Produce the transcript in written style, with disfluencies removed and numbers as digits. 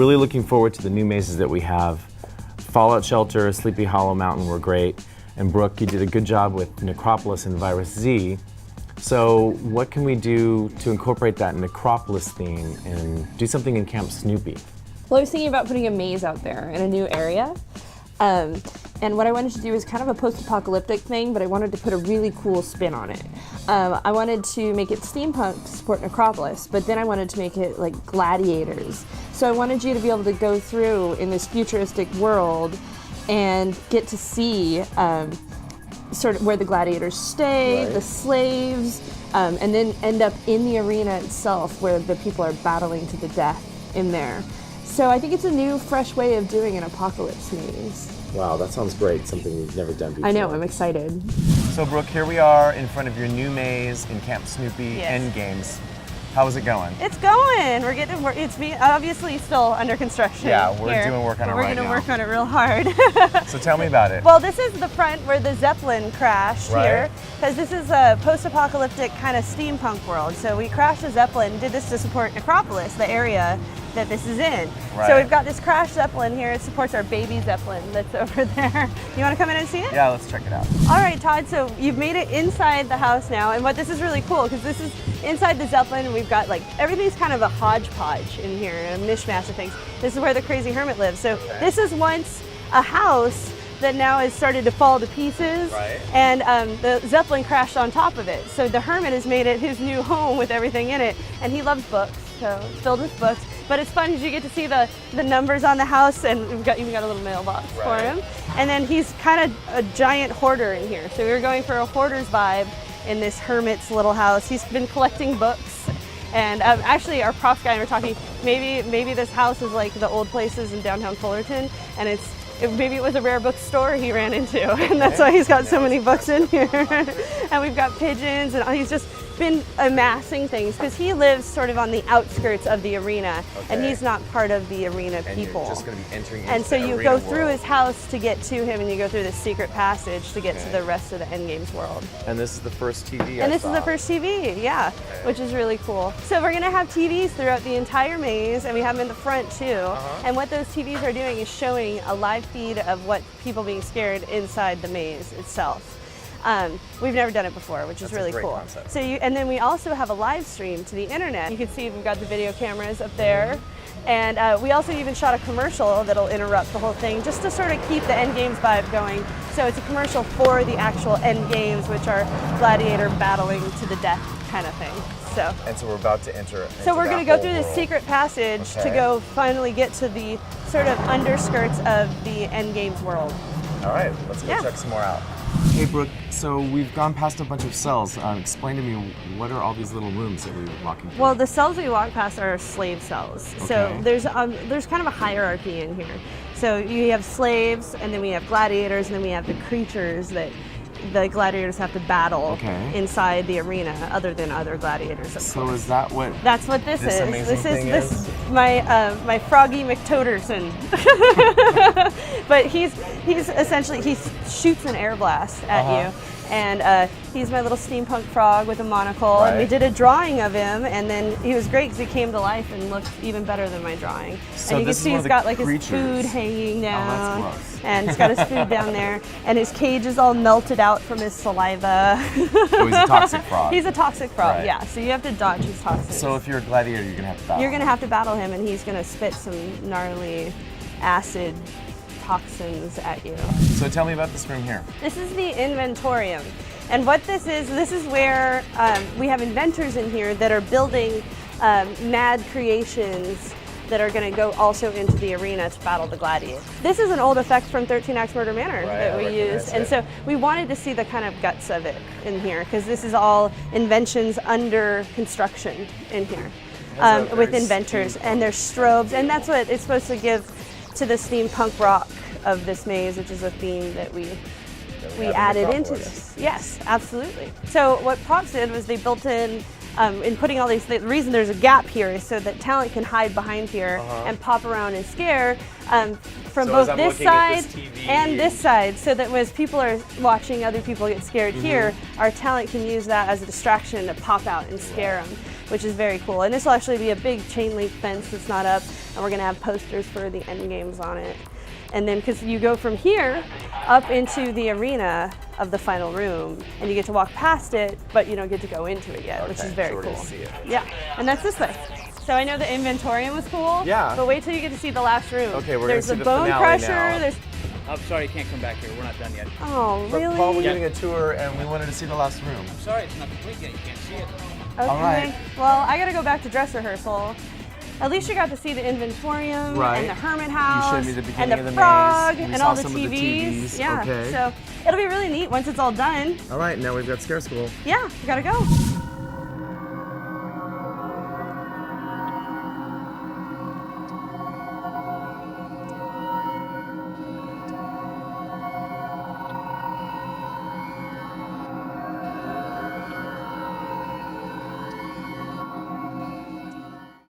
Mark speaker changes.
Speaker 1: really looking forward to the new mazes that we have. Fallout Shelter, Sleepy Hollow Mountain were great, and Brooke, you did a good job with Necropolis and Virus Z. So what can we do to incorporate that Necropolis theme and do something in Camp Snoopy?
Speaker 2: Well, I was thinking about putting a maze out there in a new area. And what I wanted to do is kind of a post-apocalyptic thing, but I wanted to put a really cool spin on it. I wanted to make it steampunk to support Necropolis, but then I wanted to make it like gladiators. So I wanted you to be able to go through in this futuristic world and get to see sort of where the gladiators stay,
Speaker 1: Right.
Speaker 2: the slaves, and then end up in the arena itself where the people are battling to the death in there. So I think it's a new, fresh way of doing an apocalypse maze.
Speaker 1: Wow, that sounds great, something we've never done before.
Speaker 2: I know, I'm excited.
Speaker 1: So Brooke, here we are in front of your new maze in Camp Snoopy
Speaker 3: Yes.
Speaker 1: Endgames. How is it going?
Speaker 3: It's going. We're getting. It's obviously still under construction.
Speaker 1: Yeah, we're
Speaker 3: here,
Speaker 1: doing work on it
Speaker 3: but we're
Speaker 1: right
Speaker 3: gonna
Speaker 1: now.
Speaker 3: work on it real hard.
Speaker 1: So tell me about it.
Speaker 3: Well, this is the front where the Zeppelin crashed
Speaker 1: Right.
Speaker 3: here, because this is a post-apocalyptic kind of steampunk world. So we crashed the Zeppelin, did this to support Necropolis, the area that this is in.
Speaker 1: Right.
Speaker 3: So we've got this crashed Zeppelin here. It supports our baby Zeppelin that's over there. You want to come in and see it?
Speaker 1: Yeah, let's check it out.
Speaker 3: All right, Todd, so you've made it inside the house now, and what this is really cool, because this is inside the Zeppelin, and we've got like, everything's kind of a hodgepodge in here, and a mishmash of things. This is where the Crazy Hermit lives. So this is once a house that now has started to fall to pieces,
Speaker 1: Right.
Speaker 3: and the Zeppelin crashed on top of it. So the Hermit has made it his new home with everything in it, and he loves books, so it's filled with books. But it's fun because you get to see the numbers on the house, and we've got even got a little mailbox for
Speaker 1: Right.
Speaker 3: him. And then he's kind of a giant hoarder in here. So we were going for a hoarder's vibe in this hermit's little house. He's been collecting books. And actually our props guy and we're talking, maybe this house is like the old places in downtown Fullerton, and maybe it was a rare bookstore he ran into, and that's why he's got so many books in here. And we've got pigeons, and he's just been amassing things because he lives sort of on the outskirts of the arena, and
Speaker 1: Okay.
Speaker 3: he's not part of the arena
Speaker 1: And
Speaker 3: people.
Speaker 1: you're just going to be entering
Speaker 3: And
Speaker 1: into
Speaker 3: so
Speaker 1: the
Speaker 3: you
Speaker 1: arena
Speaker 3: go through
Speaker 1: world.
Speaker 3: his house to get to him, and you go through this secret passage to get to
Speaker 1: Okay.
Speaker 3: the rest of the Endgames world.
Speaker 1: And this is the first TV
Speaker 3: And this is the first TV, yeah, which is really cool. So we're gonna have TVs throughout the entire maze, and we have them in the front too. And what those TVs are doing is showing a live feed of what people being scared inside the maze itself. We've never done it before, which is
Speaker 1: That's a
Speaker 3: really
Speaker 1: great
Speaker 3: cool.
Speaker 1: concept.
Speaker 3: So and then we also have a live stream to the internet. You can see we've got the video cameras up there. And we also even shot a commercial that'll interrupt the whole thing just to sort of keep the End Games vibe going. So it's a commercial for the actual End Games, which are gladiator battling to the death kind of thing. So,
Speaker 1: And so we're about to enter.
Speaker 3: so we're going to go through this secret passage to
Speaker 1: Okay.
Speaker 3: go finally get to the sort of underskirts of the End Games world.
Speaker 1: All right, let's go
Speaker 3: Yeah.
Speaker 1: check some more out. Hey Brooke, so we've gone past a bunch of cells. Explain to me, what are all these little rooms that we were walking through?
Speaker 3: Well, the cells we walk past are slave cells. So
Speaker 1: Okay.
Speaker 3: there's kind of a hierarchy in here. So you have slaves, and then we have gladiators, and then we have the creatures that the gladiators have to battle
Speaker 1: Okay.
Speaker 3: inside the arena, other than other gladiators. Of
Speaker 1: So
Speaker 3: course.
Speaker 1: is that what?
Speaker 3: That's what this
Speaker 1: This
Speaker 3: is.
Speaker 1: amazing thing is?
Speaker 3: My Froggy McToderson. But he's essentially, he shoots an air blast at you. And he's my little steampunk frog with a monocle. And we
Speaker 1: Right.
Speaker 3: did a drawing of him, and then he was great because he came to life and looked even better than my drawing.
Speaker 1: So
Speaker 3: and you can
Speaker 1: this is
Speaker 3: see
Speaker 1: one
Speaker 3: he's
Speaker 1: of
Speaker 3: got
Speaker 1: the
Speaker 3: like his
Speaker 1: creatures.
Speaker 3: food hanging down.
Speaker 1: Oh, that's gross.
Speaker 3: And he's got his food down there, and his cage is all melted out from his saliva.
Speaker 1: Oh, he's a toxic frog.
Speaker 3: He's a toxic frog,
Speaker 1: Right.
Speaker 3: yeah. So you have to dodge his toxins.
Speaker 1: So if you're a gladiator, you're gonna have to battle.
Speaker 3: You're gonna have to battle him, and he's gonna spit some gnarly acid toxins at you.
Speaker 1: So tell me about this room here.
Speaker 3: This is the inventorium. And what this is where we have inventors in here that are building mad creations that are going to go also into the arena to battle the gladiators. This is an old effect from 13 Axe Murder Manor that
Speaker 1: I
Speaker 3: we
Speaker 1: recognize
Speaker 3: used. And
Speaker 1: it.
Speaker 3: so we wanted to see the kind of guts of it in here, because this is all inventions under construction in here
Speaker 1: Has a
Speaker 3: with
Speaker 1: very
Speaker 3: inventors. And there's strobes, and that's what it's supposed to give to the steampunk rock of this maze, which is a theme that we
Speaker 1: have in
Speaker 3: added into
Speaker 1: Necropolis.
Speaker 3: this. Yes, absolutely. So what Props did was they built in putting all these, the reason there's a gap here is so that talent can hide behind here and pop around and scare from
Speaker 1: So as
Speaker 3: both
Speaker 1: I'm
Speaker 3: this
Speaker 1: looking at
Speaker 3: side
Speaker 1: this TV
Speaker 3: and this side, so that as people are watching other people get scared here, our talent can use that as a distraction to pop out and scare them. which is very cool. And this will actually be a big chain link fence that's not up, and we're gonna have posters for the end games on it. And then, because you go from here up into the arena of the final room, and you get to walk past it, but you don't get to go into it yet, which is very
Speaker 1: so we're
Speaker 3: cool.
Speaker 1: gonna see it.
Speaker 3: Yeah, and that's this way. So I know the inventorium was cool.
Speaker 1: Yeah.
Speaker 3: But wait till you get to see the last room.
Speaker 1: Okay, we're
Speaker 3: There's
Speaker 1: gonna see
Speaker 3: the
Speaker 1: the
Speaker 3: bone
Speaker 1: finale
Speaker 3: crusher.
Speaker 1: now.
Speaker 3: There's
Speaker 4: I'm sorry, you can't come back here. We're not done yet.
Speaker 3: oh
Speaker 1: But
Speaker 3: really?
Speaker 1: Paul, we're getting a tour and we wanted to see the last room.
Speaker 4: I'm sorry, it's not complete yet. You can't see it.
Speaker 3: Okay.
Speaker 1: All right.
Speaker 3: Well, I gotta go back to dress rehearsal. At least you got to see the inventorium
Speaker 1: Right.
Speaker 3: and the hermit house
Speaker 1: showed me the beginning
Speaker 3: and
Speaker 1: of
Speaker 3: the
Speaker 1: the
Speaker 3: frog
Speaker 1: maze. We
Speaker 3: and
Speaker 1: saw
Speaker 3: all the
Speaker 1: some of the
Speaker 3: TVs.
Speaker 1: TVs.
Speaker 3: Yeah.
Speaker 1: Okay.
Speaker 3: So it'll be really neat once it's all done.
Speaker 1: All right, now we've got Scare School.
Speaker 3: Yeah, we gotta go.